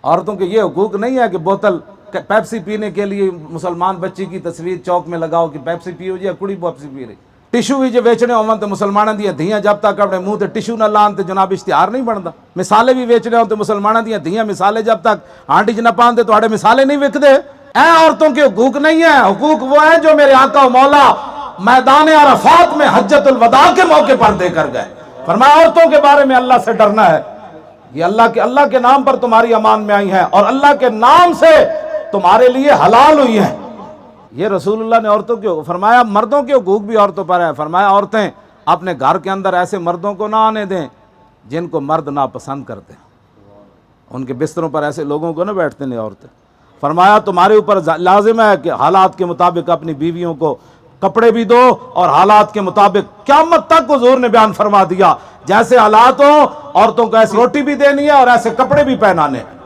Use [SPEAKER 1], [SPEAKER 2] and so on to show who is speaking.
[SPEAKER 1] عورتوں کے یہ حقوق نہیں ہے کہ بوتل پیپسی پینے کے لیے مسلمان بچی کی تصویر چوک میں لگاؤ کہ پیپسی پیو جی کڑی پیپسی پی رہی. ٹشو بھی جو ویچنے ہون تو مسلمانوں دیا دھیاں جب تک اپنے منہ تے ٹشو نہ لان تے جناب اشتہار نہیں بنتا. مثالیں بھی ویچنے ہون تو مسلمانوں دیا دھیاں مثالیں جب تک ہانڈی چ نہ پان تے تواڈے مثالیں نہیں وکدے. اے عورتوں کے حقوق نہیں ہیں. حقوق وہ ہیں جو میرے آقا و مولا میدان عرفات میں حجت الوداع کے موقع پر دے کر گئے. فرمایا عورتوں کے بارے میں اللہ سے ڈرنا ہے. یہ اللہ کے نام پر تمہاری امان میں آئی ہیں اور اللہ کے نام سے تمہارے لیے حلال ہوئی ہیں. یہ رسول اللہ نے عورتوں کے فرمایا. مردوں کے حقوق بھی عورتوں پر ہے. فرمایا عورتیں اپنے گھر کے اندر ایسے مردوں کو نہ آنے دیں جن کو مرد ناپسند کرتے ہیں. ان کے بستروں پر ایسے لوگوں کو نہ بیٹھتے نہیں عورتیں. فرمایا تمہارے اوپر لازم ہے کہ حالات کے مطابق اپنی بیویوں کو کپڑے بھی دو اور حالات کے مطابق قیامت تک حضور نے بیان فرما دیا جیسے حالات ہو عورتوں کو ایسی روٹی بھی دینی ہے اور ایسے کپڑے بھی پہنانے.